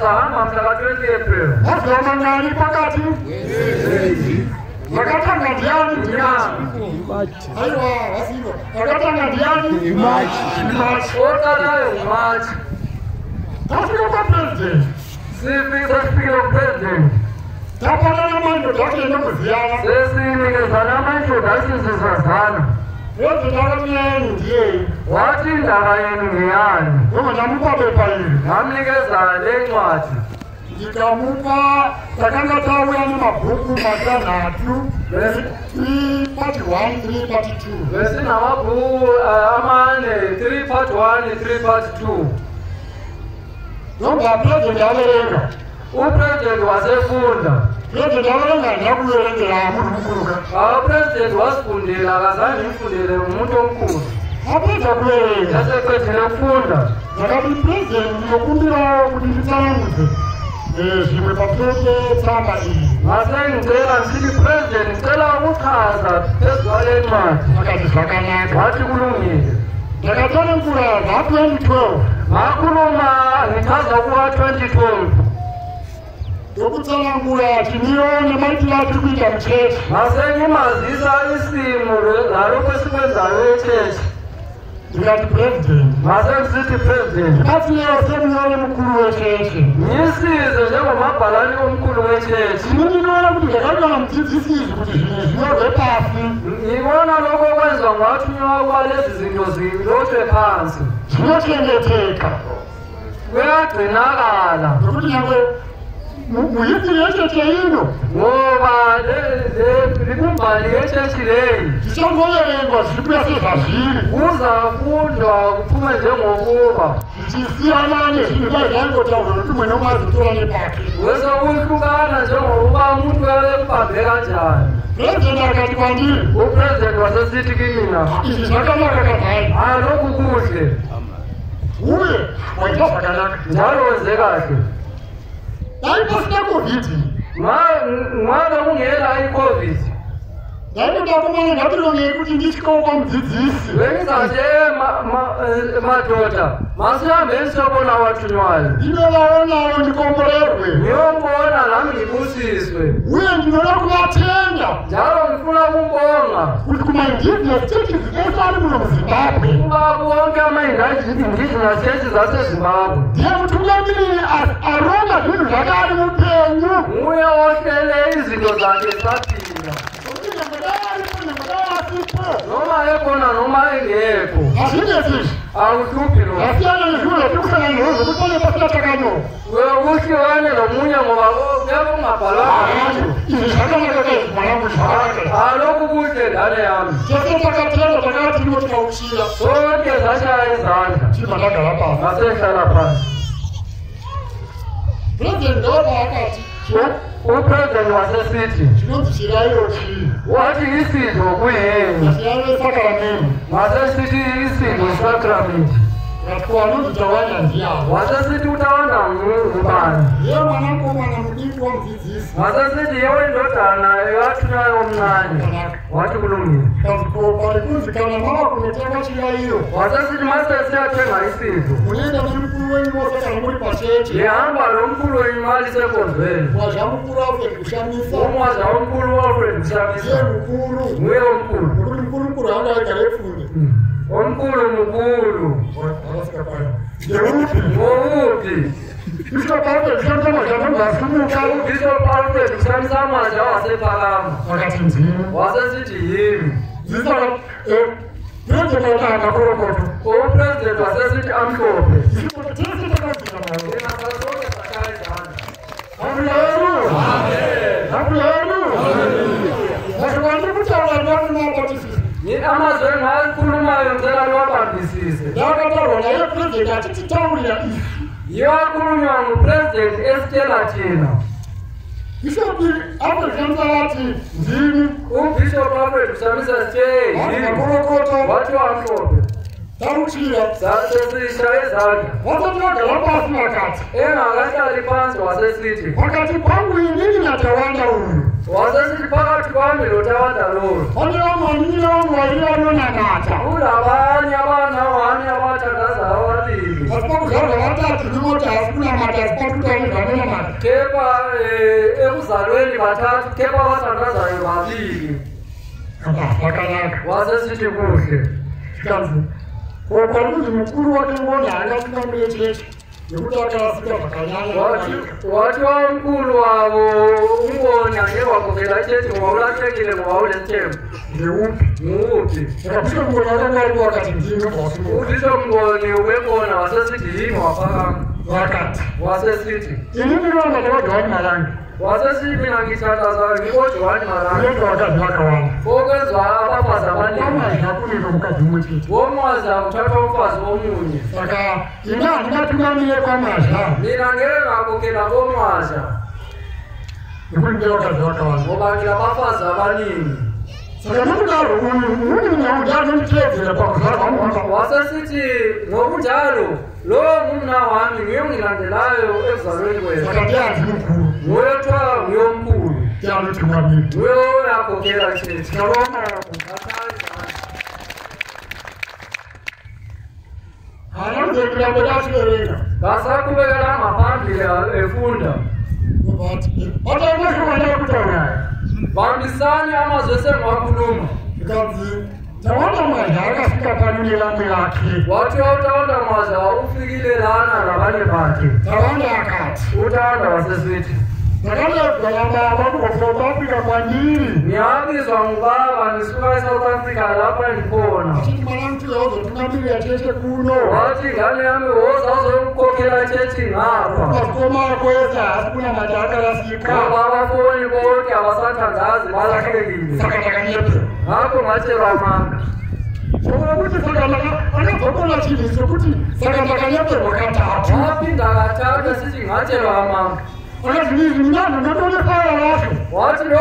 sahamba mhlaka 20 April. Wazoma ngani phakathi? Wakatanga ndiani? Ayiwa, wasibo. Wakatanga ndiani? March. Oqalayo March. Tafika kwa president. Sifika president. Tapana manje dakhe nokuziyana. Sesinikezana ama-introductions sisazana. Wezindakanyeni ndiye. Wathi indaba yenu ngeyani? Ngamupha phepha yini? Ngamnikeza le ncwadi. Ndikamupha takangatawuya nemabhuku matanhatu. 3 part 1, 3 part 2. Besinamabhuku amane, 3 part 1, 3 part 2. Noma president alerenga. Upresident wasefunda. President alerenga nyakuyerenga umuntu. President wasifundela akazange imfundele umuntu omkhulu. Aphetha kuyerenga. Yaseqedile ukufunda. Ngakathi president ngokumbira ukuthi ngitsanguze. Zimwe paphete tsamba iyi. Ngicela ngisithi president ngicela ukuchaza phezu kwale ncwadi. Akathi zvakanaka. Wathi kulungile. Ndakatana nkula za-2012. Ngakhuluma ngichaza kuwa 2012. Yokutsala nkula tinione mayitilati kuita mthetho. Ngasengimazisa isimo ngalokho esikwenzayo echechi. Ndikati president. Ngasengisithi president. Asiyo semuyone mkhulu wechechi. Ngisize njengomabhalane omkhulu wechechi. Ndinobona kuti zvakaiwa mudzidzisi kuti zvinhu zvinobve pasi. Ngibona lokho kwenziwa ngathunywa kwalezi zinto zilotshwe phansi. Zvinochengeteka. Kuyagcinakala. Nokuti nyangwe muhistiri yechechi ino. Ngoba likumbali yechechi leyi. Zvichangoverengwa zviri kuya sezvazviri. Kuzafundwa kuphume njengokuba. Zvichisiyana nezvinhu zvaingotaurwa kuti umwe nomwe azotora nepake. Wese kuhlukana njengokuba umuntu uyale kubambe kanjani. President akati kwandiri. Upresident wasesithi kimina. Izvi zvakanaka kazai. Lokhu kuhle. Uye waita zvakanaka. Njalo wenze kahle. Dai pasina COVID. Ngabe kungela i-COVID. Ndaitoda kumanya ndatilongei kuti ndisvikewo kwamudzidzisi. Bengizathi madoda masihambeni siyobona wathunywayo. Ndinovaonawo ndikomborerwe. Ngiyombona nami ngibusiswe. Uye ndinoda kuvatenda. Njalo ngifuna ukumbonga Kuti kuma-indigenous churches esali muno muZimbabwe. kuba konke ama-indigenous churches aseZimbabwe. Ndiye mutungamiriri aronga zvinhu zvakari mupenyu. Nguye ohlele izinto zakhe saphila. Kuti nyangwe dai aripo nyangwe dai asipo. Noma ekhona noma engekho. Hazvinezizvi. Akuhluphi lo. Zvasiyana nezvinhu zvatirikusangana nazvo kuti pasina takanyorwa. Kuhlukane nomunye ngoba kuyabe kungabhalwanga. Izvi zvakanaka kaizvi mwanangu zvakanaka. Lokhu kuhle ndane yami. Tese takatenda takati tinoti tauchira. Sonke zashaya izandla. Chibva ndagara pasi. Ngasehlala phansi. President ndoba akati. Upresident wasesithi Chinonzi chirayiro chii. wathi isidlo kuyini. Masiyana esakramenti. Wasesithi isidlo isakramenti. Ngatiwa anonzi tawanda ndiyawo. Wasesithi utawanda ngubani. Ndiye mwanakomana mudiki wamudzidzisi. Wasesithi yewe ndodana yathunywayo omncane. Wathi kulungile. Pari kunzi kana mava kunotenga chirayiro. Wasesithi masesiyathenga isidlo. Munoenda nemukuru wenyu wose kana muri pachechi. Ngihamba nomkhulu wenyimali sekonzweni. Mwazva mukuru Alfred kushamisa. Umwaza omkhulu Alfred Ndiye Mshamisa. mukuru. Nguye omkhulu. Nokuti mukuru hanga agara efunde. Omkhulu mukulu. Wakasikapaya. Ndeupi. Ngowuphi? Bishop Alfred kushamisa majambo ngasimuka. Bishop Alfred Mshamisa amaja wasephakama. Wakati nzima. Wasesithi yimi. Zisaka president akanga korokoto. Upresident wasesithi amhlophe. Tese takazika nayo. Ngingazonke zakhala njalo. Haleluya. Amen. Haleluya. Ngakubani kuti abantu nabatisi. Amazwi engakhulumayo ngicela niwabambisise. Ndakatarwa naye president atititaurira izi. Yiyo akhulunywa ngupresident esitshela thina. Bishop Alfred kushamisa ati ndini. Ubishop Alfred Mshamisa sithe Hanga yimi. korokoto. Wathi wamhlophe. Taruchira. Sasesishaye izandla. Wasati wagara pasi wakati. Engakahlali phansi wasesithi. Wakati pangu inini natawanda uyu. Wasesithi phakathi kwami lotawanda lowo. Pane vamwe wangu wairi vanonanata. Kulabanye abana wami abathandaza ababili. Vasipakuzvarwa vatatu ndimoti hasi kunamata hasipakuta kepha ekuzalweni bathathu kepha abathandazayo babili Wakanaka. wasesithi kuhle Kanzi. Kwakuzi mkulu wake mbona akasimamile cheche. Yekuti akafika bakanyanya. wathi wamkhulu wabo umbona ngewakhokhela ichechi ngoba ulahlekile ngoba unesithembu nguphi Akafika mbona akangari wakati ndini bosi. uthixo mboni ubebona wasesithi yini waphakama Wakati. wasesithi Ini ndibona kodwa malanga. wasesithi mina ngithandaza ngikoJohani Malanga Yedwa wakati wakawana. okwenza abafazi abaningi Kama yakulilo mkazi mwethu. womwaza kuthatha umfazi omunye Saka ina ndinatumamile kwa mazha. mina ngeke ngakhokhela komwaza Yekuti wakati wakawana. ngoba nginabafazi abaningi Saka namukaro uni nyawujana mthethe kwa kuzaka mwaka. wasesithi ngokunjalo lo ngumna wami nguye ongilandelayo ekuzalweni kwenu Saka tiyazi mkulu. nguye othiwa nguyomkhulu Tiyazi tumamile. nguye oyakhokhela chechi ngasaqhubekela ngaphandle efunda bambisani amazwi esengiwakhuluma wathi wawutawanda maza ufikile lana labanye bakhe uthanda wasesithi ngiyabizwa ngubaba ngisuka eSouth Africa lapha engikhona wathi ngane yami woza uzomkhokhela ichechi ngapha ngoba abafoni bonke abasathandazi balahlekile ngakho ngatshelwa amanga waphinda kathathu esithi ngatshelwa amanga wathi lo